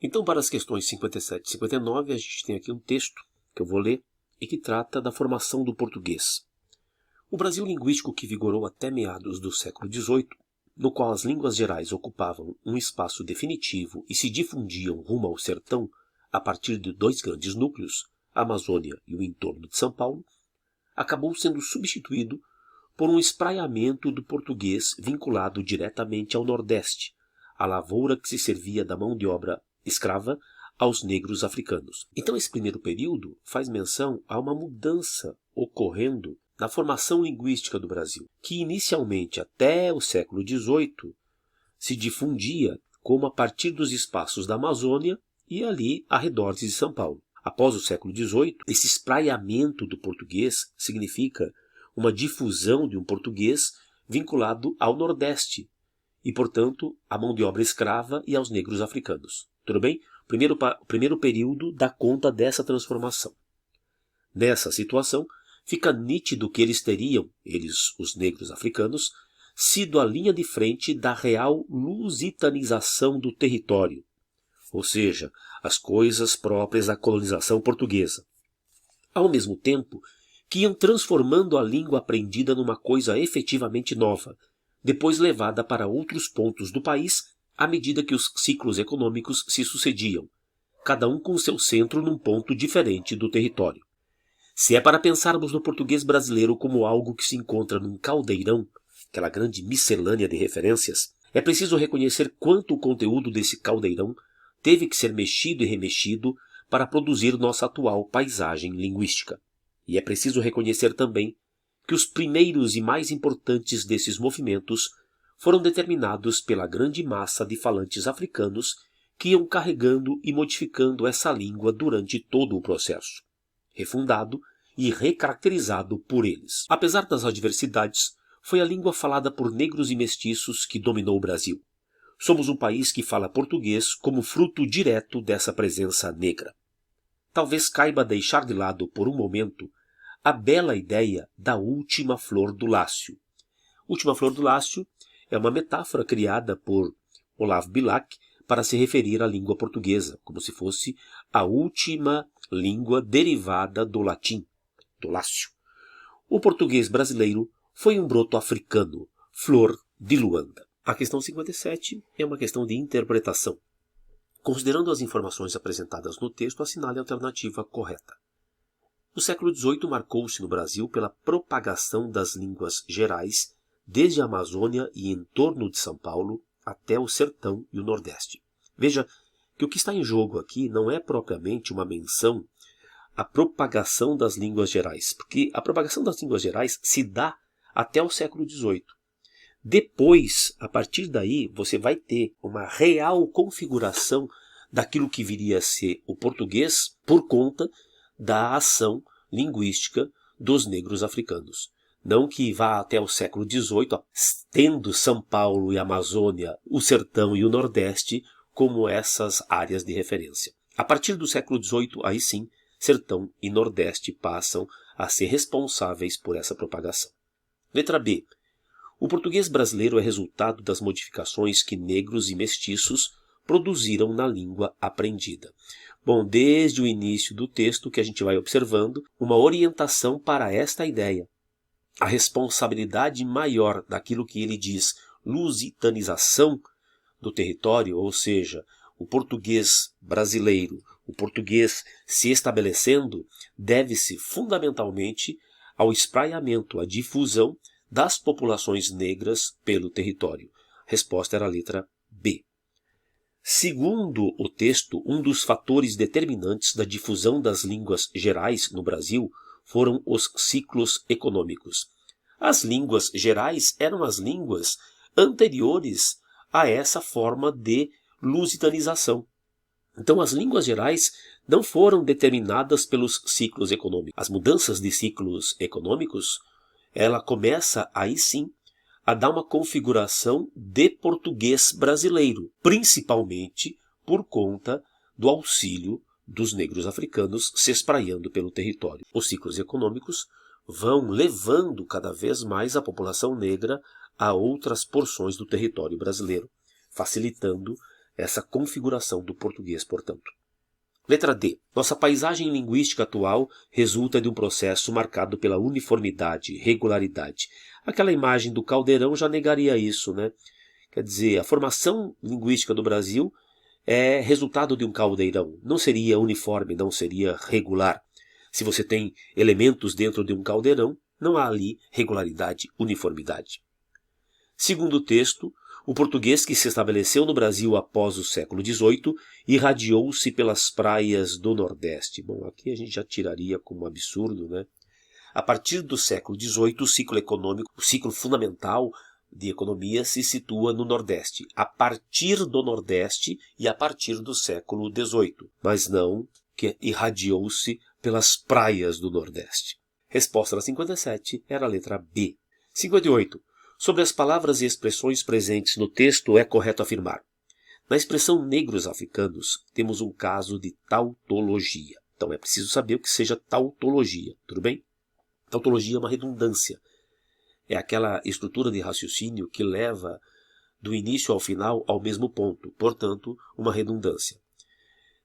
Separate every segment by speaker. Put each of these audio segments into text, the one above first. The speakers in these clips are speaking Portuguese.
Speaker 1: Então, para as questões 57 e 59, a gente tem aqui um texto que eu vou ler e que trata da formação do português. O Brasil linguístico que vigorou até meados do século XVIII, no qual as línguas gerais ocupavam um espaço definitivo e se difundiam rumo ao sertão a partir de dois grandes núcleos, a Amazônia e o entorno de São Paulo, acabou sendo substituído por um espraiamento do português vinculado diretamente ao Nordeste, a lavoura que se servia da mão de obra escrava aos negros africanos. Então esse primeiro período faz menção a uma mudança ocorrendo na formação linguística do Brasil, que inicialmente até o século XVIII se difundia como a partir dos espaços da Amazônia e ali arredores de São Paulo. Após o século XVIII, esse espraiamento do português significa uma difusão de um português vinculado ao Nordeste e, portanto, à mão de obra escrava e aos negros africanos. Tudo bem? O primeiro período dá conta dessa transformação. Nessa situação, fica nítido que eles teriam, os negros africanos, sido a linha de frente da real lusitanização do território, ou seja, as coisas próprias da colonização portuguesa. Ao mesmo tempo que iam transformando a língua aprendida numa coisa efetivamente nova, depois levada para outros pontos do país à medida que os ciclos econômicos se sucediam, cada um com seu centro num ponto diferente do território. Se é para pensarmos no português brasileiro como algo que se encontra num caldeirão, aquela grande miscelânea de referências, é preciso reconhecer quanto o conteúdo desse caldeirão teve que ser mexido e remexido para produzir nossa atual paisagem linguística. E é preciso reconhecer também que os primeiros e mais importantes desses movimentos foram determinados pela grande massa de falantes africanos que iam carregando e modificando essa língua durante todo o processo, refundado e recaracterizado por eles. Apesar das adversidades, foi a língua falada por negros e mestiços que dominou o Brasil. Somos um país que fala português como fruto direto dessa presença negra. Talvez caiba deixar de lado por um momento a bela ideia da última flor do Lácio. Última flor do Lácio é uma metáfora criada por Olavo Bilac para se referir à língua portuguesa, como se fosse a última língua derivada do latim, do Lácio. O português brasileiro foi um broto africano, flor de Luanda. A questão 57 é uma questão de interpretação. Considerando as informações apresentadas no texto, assinale a alternativa correta. O século XVIII marcou-se no Brasil pela propagação das línguas gerais desde a Amazônia e em torno de São Paulo até o sertão e o Nordeste. Veja que o que está em jogo aqui não é propriamente uma menção à propagação das línguas gerais, porque a propagação das línguas gerais se dá até o século XVIII. Depois, a partir daí, você vai ter uma real configuração daquilo que viria a ser o português por conta da ação linguística dos negros africanos. Não que vá até o século XVIII, tendo São Paulo e Amazônia, o sertão e o Nordeste como essas áreas de referência. A partir do século XVIII, aí sim, sertão e Nordeste passam a ser responsáveis por essa propagação. Letra B. O português brasileiro é resultado das modificações que negros e mestiços produziram na língua aprendida. Bom, desde o início do texto que a gente vai observando uma orientação para esta ideia. A responsabilidade maior daquilo que ele diz lusitanização do território, ou seja, o português brasileiro, o português se estabelecendo, deve-se fundamentalmente ao espraiamento, à difusão das populações negras pelo território. A resposta era a letra B. Segundo o texto, um dos fatores determinantes da difusão das línguas gerais no Brasil foram os ciclos econômicos. As línguas gerais eram as línguas anteriores a essa forma de lusitanização. Então as línguas gerais não foram determinadas pelos ciclos econômicos. As mudanças de ciclos econômicos, ela começa aí sim a dar uma configuração de português brasileiro, principalmente por conta do auxílio dos negros africanos se espraiando pelo território. Os ciclos econômicos vão levando cada vez mais a população negra a outras porções do território brasileiro, facilitando essa configuração do português, portanto. Letra D. Nossa paisagem linguística atual resulta de um processo marcado pela uniformidade, regularidade. Aquela imagem do caldeirão já negaria isso, né? Quer dizer, a formação linguística do Brasil é resultado de um caldeirão. Não seria uniforme, não seria regular. Se você tem elementos dentro de um caldeirão, não há ali regularidade, uniformidade. Segundo o texto, o português que se estabeleceu no Brasil após o século XVIII irradiou-se pelas praias do Nordeste. Bom, aqui a gente já tiraria como absurdo, né? A partir do século XVIII, o ciclo econômico, o ciclo fundamental de economia se situa no Nordeste, a partir do Nordeste e a partir do século XVIII, mas não que irradiou-se pelas praias do Nordeste. Resposta da 57 era a letra B. 58. Sobre as palavras e expressões presentes no texto é correto afirmar: na expressão negros africanos temos um caso de tautologia. Então é preciso saber o que seja tautologia, tudo bem? Tautologia é uma redundância. É aquela estrutura de raciocínio que leva do início ao final ao mesmo ponto, portanto, uma redundância.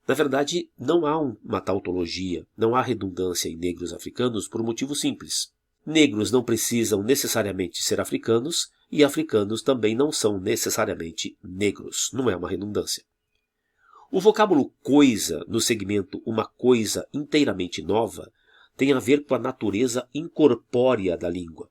Speaker 1: Na verdade, não há uma tautologia, não há redundância em negros africanos por um motivo simples. Negros não precisam necessariamente ser africanos e africanos também não são necessariamente negros. Não é uma redundância. O vocábulo coisa, no segmento uma coisa inteiramente nova, tem a ver com a natureza incorpórea da língua.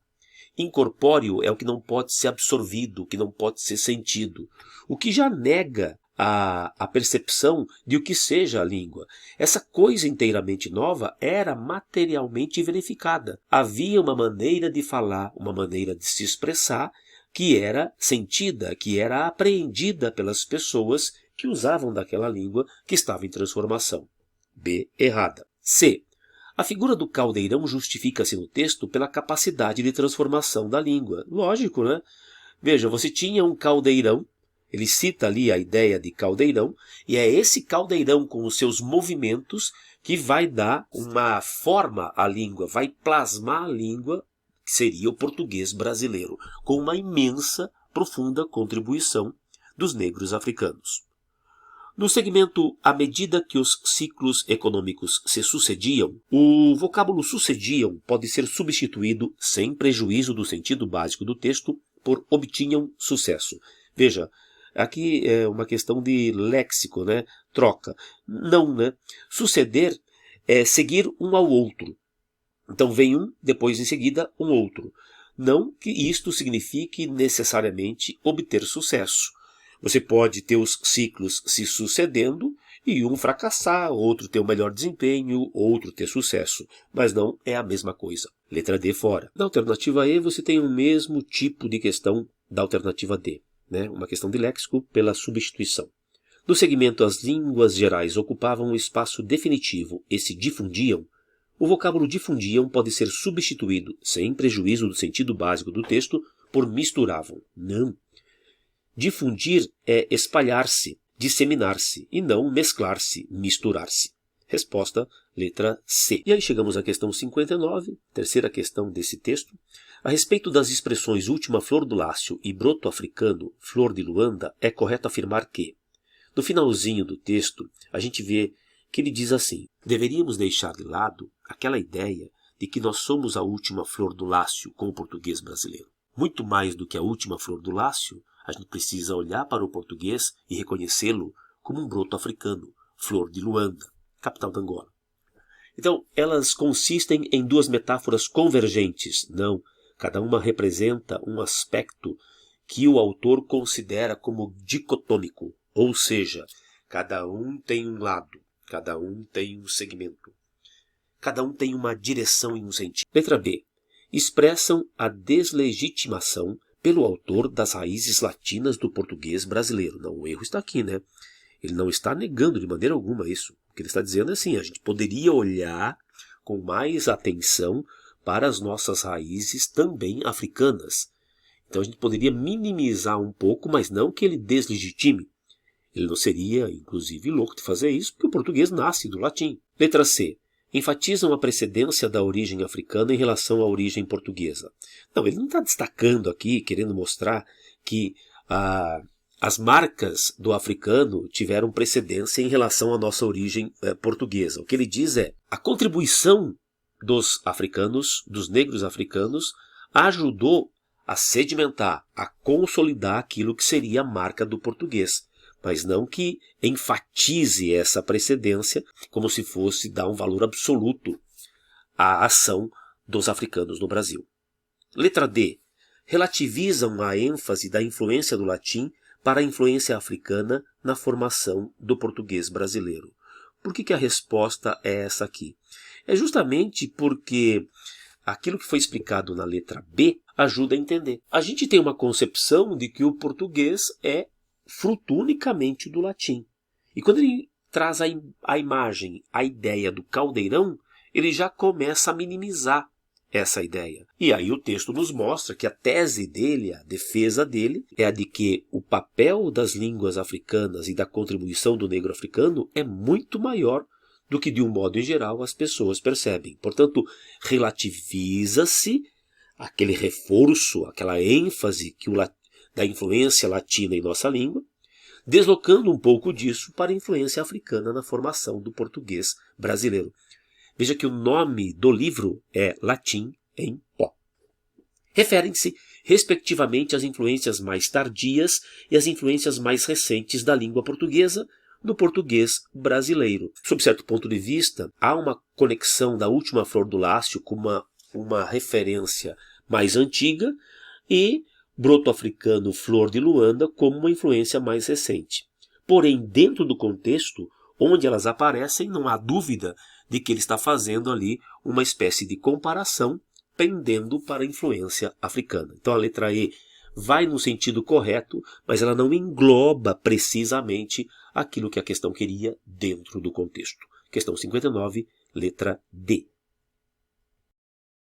Speaker 1: Incorpóreo é o que não pode ser absorvido, o que não pode ser sentido, o que já nega a percepção de o que seja a língua. Essa coisa inteiramente nova era materialmente verificada. Havia uma maneira de falar, uma maneira de se expressar, que era sentida, que era apreendida pelas pessoas que usavam daquela língua que estava em transformação. B. Errada. C. A figura do caldeirão justifica-se no texto pela capacidade de transformação da língua. Lógico, né? Veja, você tinha um caldeirão, ele cita ali a ideia de caldeirão, e é esse caldeirão com os seus movimentos que vai dar uma forma à língua, vai plasmar a língua, que seria o português brasileiro, com uma imensa, profunda contribuição dos negros africanos. No segmento à medida que os ciclos econômicos se sucediam, o vocábulo sucediam pode ser substituído, sem prejuízo do sentido básico do texto, por obtinham sucesso. Veja, aqui é uma questão de léxico, né? Troca. Não, né? Suceder é seguir um ao outro. Então vem um, depois em seguida um outro. Não que isto signifique necessariamente obter sucesso. Você pode ter os ciclos se sucedendo e um fracassar, outro ter um melhor desempenho, outro ter sucesso. Mas não é a mesma coisa. Letra D fora. Na alternativa E você tem o mesmo tipo de questão da alternativa D, né? Uma questão de léxico pela substituição. No segmento as línguas gerais ocupavam um espaço definitivo e se difundiam, o vocábulo difundiam pode ser substituído, sem prejuízo do sentido básico do texto, por misturavam. Não. Difundir é espalhar-se, disseminar-se, e não mesclar-se, misturar-se. Resposta, letra C. E aí chegamos à questão 59, terceira questão desse texto. A respeito das expressões última flor do lácio e broto africano, flor de Luanda, é correto afirmar que, no finalzinho do texto, a gente vê que ele diz assim: deveríamos deixar de lado aquela ideia de que nós somos a última flor do lácio com o português brasileiro. Muito mais do que a última flor do lácio, a gente precisa olhar para o português e reconhecê-lo como um broto africano, flor de Luanda, capital de Angola. Então, elas consistem em duas metáforas convergentes. Não, cada uma representa um aspecto que o autor considera como dicotômico, ou seja, cada um tem um lado, cada um tem um segmento, cada um tem uma direção e um sentido. Letra B. Expressam a deslegitimação pelo autor das raízes latinas do português brasileiro. Não, o erro está aqui, né? Ele não está negando de maneira alguma isso. O que ele está dizendo é assim: a gente poderia olhar com mais atenção para as nossas raízes também africanas. Então a gente poderia minimizar um pouco, mas não que ele deslegitime. Ele não seria, inclusive, louco de fazer isso, porque o português nasce do latim. Letra C. Enfatizam a precedência da origem africana em relação à origem portuguesa. Não, ele não está destacando aqui, querendo mostrar que a as marcas do africano tiveram precedência em relação à nossa origem portuguesa. O que ele diz é: a contribuição dos africanos, dos negros africanos, ajudou a sedimentar, a consolidar aquilo que seria a marca do português, mas não que enfatize essa precedência como se fosse dar um valor absoluto à ação dos africanos no Brasil. Letra D. Relativizam a ênfase da influência do latim para a influência africana na formação do português brasileiro. Por que a resposta é essa aqui? É justamente porque aquilo que foi explicado na letra B ajuda a entender. A gente tem uma concepção de que o português é fruto unicamente do latim. E quando ele traz a imagem, a ideia do caldeirão, ele já começa a minimizar essa ideia. E aí o texto nos mostra que a tese dele, a defesa dele, é a de que o papel das línguas africanas e da contribuição do negro africano é muito maior do que, de um modo em geral, as pessoas percebem. Portanto, relativiza-se aquele reforço, aquela ênfase da influência latina em nossa língua, deslocando um pouco disso para a influência africana na formação do português brasileiro. Veja que o nome do livro é Latim em Pó. Referem-se, respectivamente, às influências mais tardias e às influências mais recentes da língua portuguesa no português brasileiro. Sob certo ponto de vista, há uma conexão da última flor do Lácio com uma referência mais antiga e broto africano Flor de Luanda como uma influência mais recente. Porém, dentro do contexto onde elas aparecem, não há dúvida de que ele está fazendo ali uma espécie de comparação pendendo para a influência africana. Então a letra E vai no sentido correto, mas ela não engloba precisamente aquilo que a questão queria dentro do contexto. Questão 59, letra D.